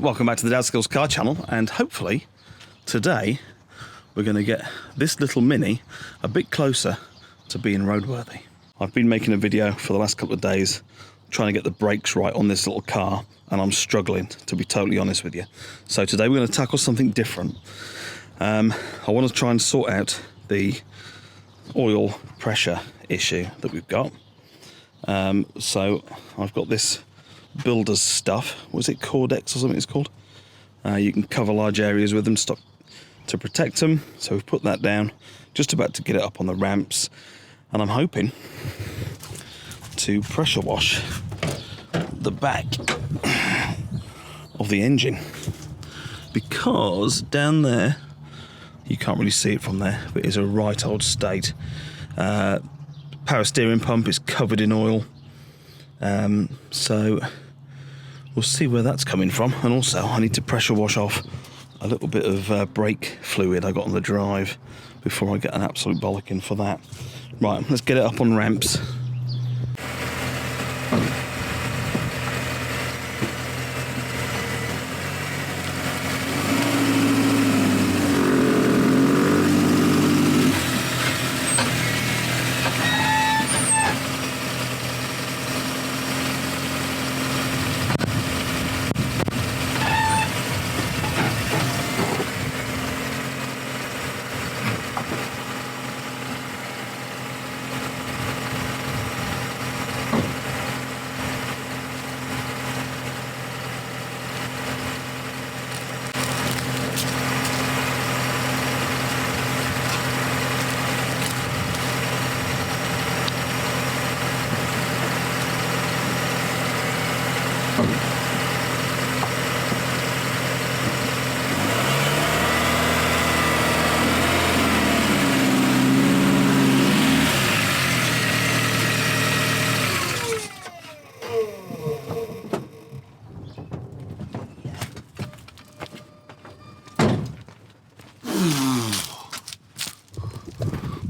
Welcome back to the Dadskillz car channel, and hopefully today we're going to get this little Mini a bit closer to being roadworthy. I've been making a video for the last couple of days trying to get the brakes right on this little car, and I'm struggling, to be totally honest with you. So today we're going to tackle something different. I want to try and sort out the oil pressure issue that we've got. So I've got this builder's stuff. Was it Cordex or something it's called? You can cover large areas with them to protect them. So we've put that down, just about to get it up on the ramps, and I'm hoping to pressure wash the back of the engine, because down there, you can't really see it from there, but it's a right old state. Power steering pump is covered in oil. So we'll see where that's coming from. And also I need to pressure wash off a little bit of brake fluid I got on the drive before I get an absolute bollocking for that. Right, let's get it up on ramps.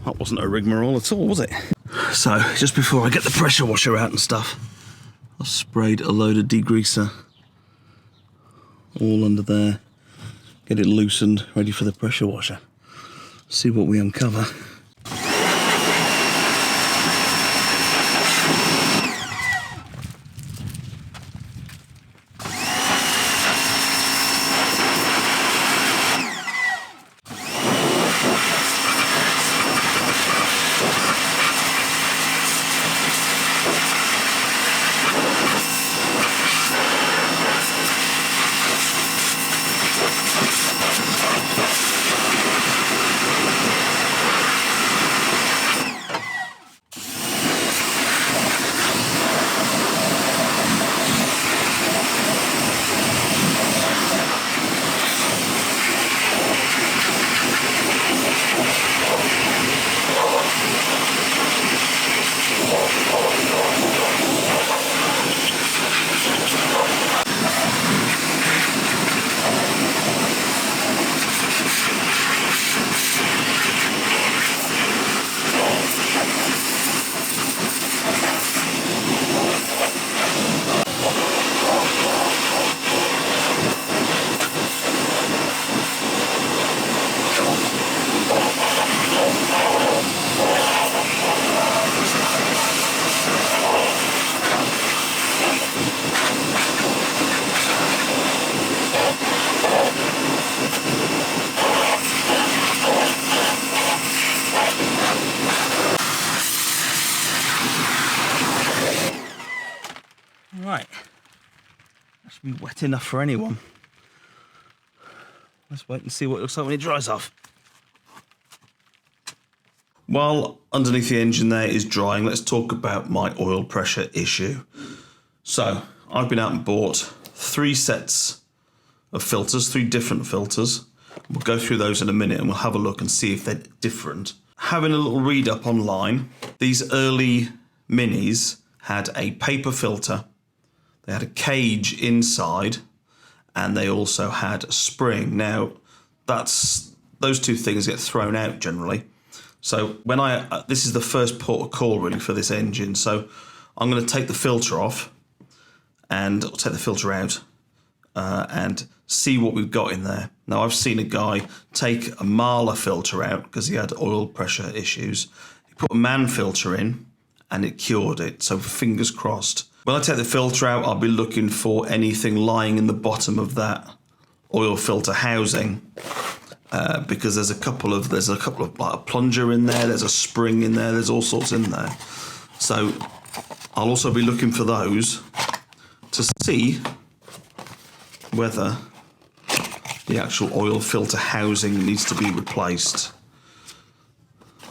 That wasn't a rigmarole at all, was it? So, just before I get the pressure washer out and stuff, I've sprayed a load of degreaser all under there. Get it loosened, ready for the pressure washer. See what we uncover. Right, that should be wet enough for anyone. Let's wait and see what it looks like when it dries off. While underneath the engine there is drying, let's talk about my oil pressure issue. So, I've been out and bought 3 sets of filters, 3 different filters. We'll go through those in a minute and we'll have a look and see if they're different. Having a little read up online, these early Minis had a paper filter. They had a cage inside, and they also had a spring. Now, those 2 things get thrown out generally. So when this is the first port of call really for this engine. So I'm going to take the filter off, and I'll take the filter out and see what we've got in there. Now, I've seen a guy take a Marla filter out because he had oil pressure issues. He put a Man filter in and it cured it, so fingers crossed. When I take the filter out, I'll be looking for anything lying in the bottom of that oil filter housing, because there's a couple of like a plunger in there, there's a spring in there, there's all sorts in there. So I'll also be looking for those to see whether the actual oil filter housing needs to be replaced.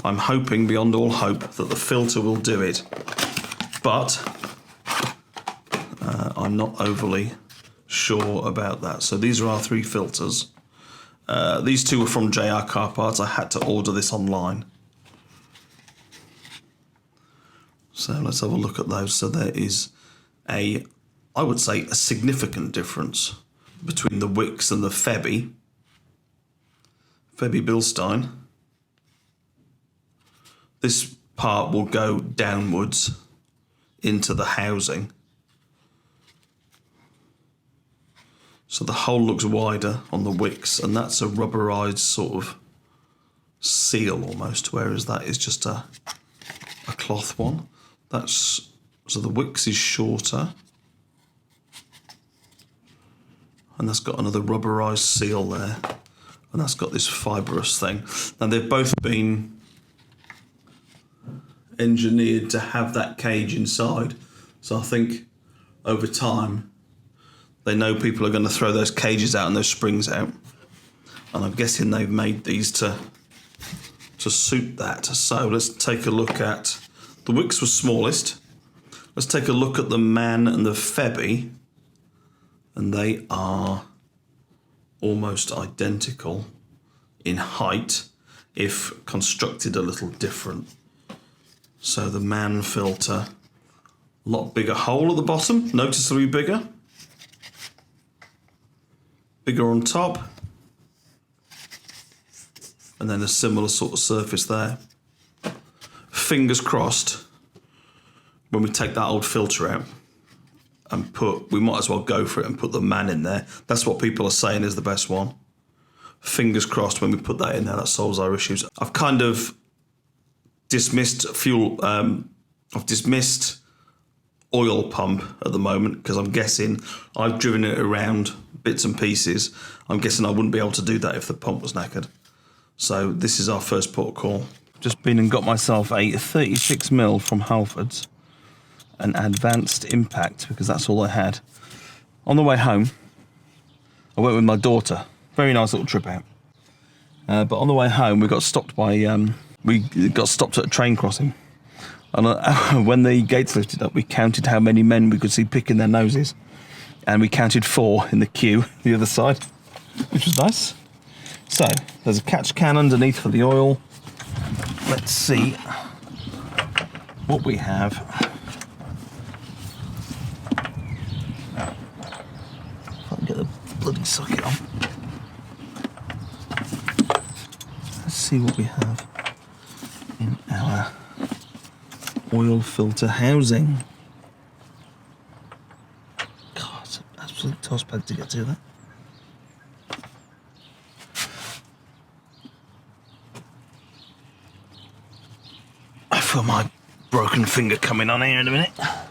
I'm hoping beyond all hope that the filter will do it, but I'm not overly sure about that. So these are our 3 filters. These 2 were from JR Car Parts. I had to order this online. So let's have a look at those. So there is I would say a significant difference between the Wicks and the Febby Bilstein. This part will go downwards into the housing. So the hole looks wider on the Wicks, and that's a rubberized sort of seal almost, whereas that is just a cloth one. So the Wicks is shorter, and that's got another rubberized seal there, and that's got this fibrous thing. Now they've both been engineered to have that cage inside, so I think over time they know people are going to throw those cages out and those springs out, and I'm guessing they've made these to suit that. So let's take a look at the Wicks was smallest. Let's take a look at the Man and the Febby, and they are almost identical in height, if constructed a little different. So the Man filter, a lot bigger hole at the bottom, noticeably bigger. Bigger on top, and then a similar sort of surface there. Fingers crossed, when we take that old filter out and we might as well go for it and put the Man in there. That's what people are saying is the best one. Fingers crossed when we put that in there, that solves our issues. I've kind of dismissed I've dismissed oil pump at the moment, because I'm guessing I've driven it around bits and pieces. I'm guessing I wouldn't be able to do that if the pump was knackered. So this is our first port call. Just been and got myself a 36mm from Halfords, an advanced impact, because that's all I had. On the way home, I went with my daughter. Very nice little trip out. But on the way home, we got stopped by at a train crossing. And when the gates lifted up, we counted how many men we could see picking their noses. And we counted 4 in the queue, the other side, which was nice. So, there's a catch can underneath for the oil. Let's see what we have. If I can get the bloody socket on. Let's see what we have in our oil filter housing. God, it's an absolute toss bag to get to that. I feel my broken finger coming on here in a minute. I'll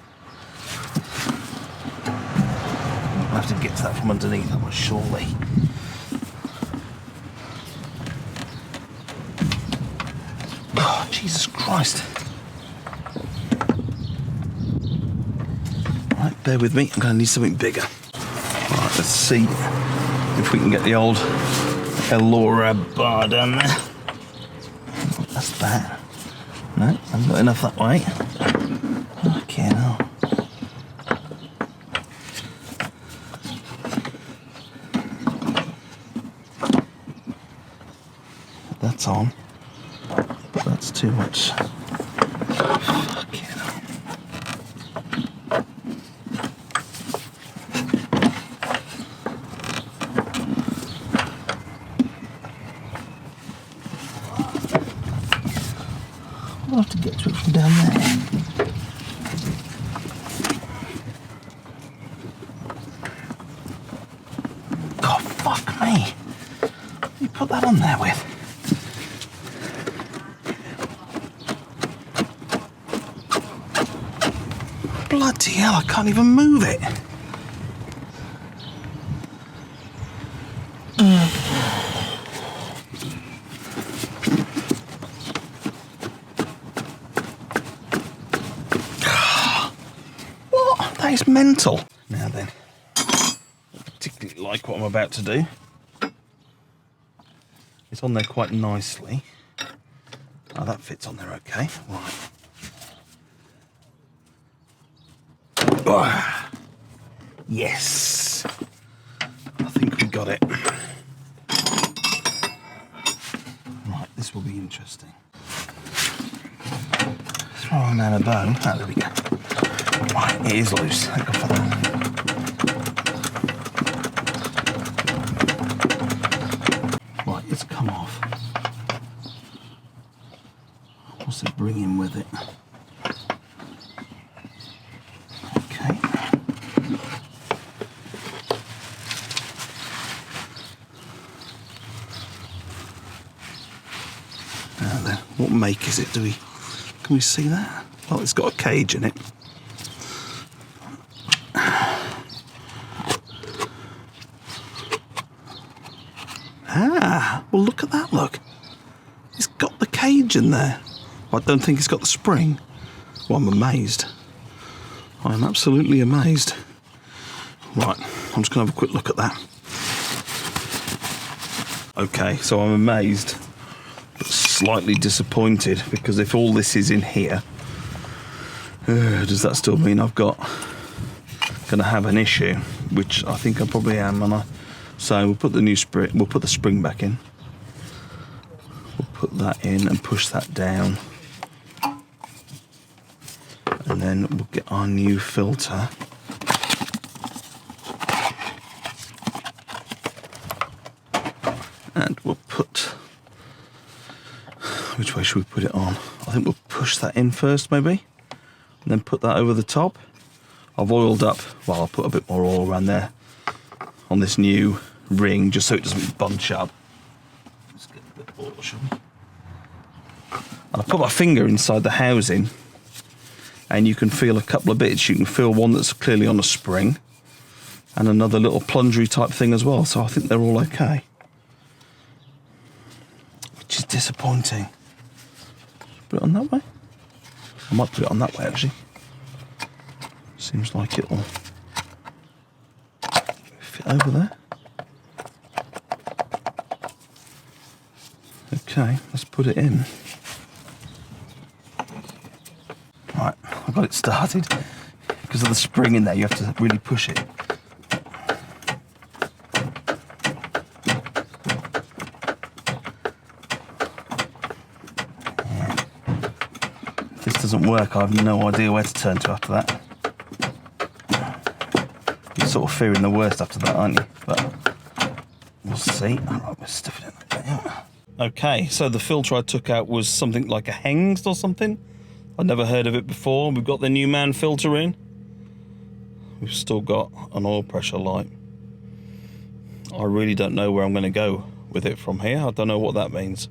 have to get to that from underneath that one, surely. Oh, Jesus Christ. Right, bear with me, I'm going to need something bigger. Right, let's see if we can get the old Elora bar down there. That's that. No, I've got enough that way. Okay, now. That's on, but that's too much. Fucking hell. I'll have to get to it from down there. fuck me? You put that on there with? Bloody hell, I can't even move it. What? That is mental. Now then, I particularly like what I'm about to do. It's on there quite nicely. Oh, that fits on there okay. Right. Oh, yes. I think we got it. Right, this will be interesting. Throw on down a bone. Oh, there we go. Right, it is loose. Thank God for that. Right, it's come off. What's it bringing with it? Okay. Now then, what make is it? Can we see that? Well, it's got a cage in it. Ah, well look at that, look. It's got the cage in there. I don't think it's got the spring. Well, I'm amazed. I'm absolutely amazed. Right, I'm just going to have a quick look at that. Okay, so I'm amazed, but slightly disappointed, because if all this is in here, does that still mean I've going to have an issue? Which I think I probably am, and so we'll put the new spring. We'll put the spring back in. We'll put that in and push that down, and then we'll get our new filter. And we'll put. Which way should we put it on? I think we'll push that in first, maybe, and then put that over the top. I've oiled up. Well, I'll put a bit more oil around there on this new ring, just so it doesn't bunch up. Let's get a bit of oil, shall we? And I put my finger inside the housing, and you can feel a couple of bits. You can feel one that's clearly on a spring, and another little plungery type thing as well. So I think they're all okay, which is disappointing. Put it on that way. I might put it on that way actually. Seems like it'll fit over there. Okay, let's put it in. Right, I got it started. Because of the spring in there, you have to really push it. Yeah. If this doesn't work, I have no idea where to turn to after that. You're sort of fearing the worst after that, aren't you? But we'll see. Alright, we'll stuff it in like that, yeah. Okay, so the filter I took out was something like a Hengst or something. I'd never heard of it before. We've got the new man filter in. We've still got an oil pressure light. I really don't know where I'm going to go with it from here. I don't know what that means.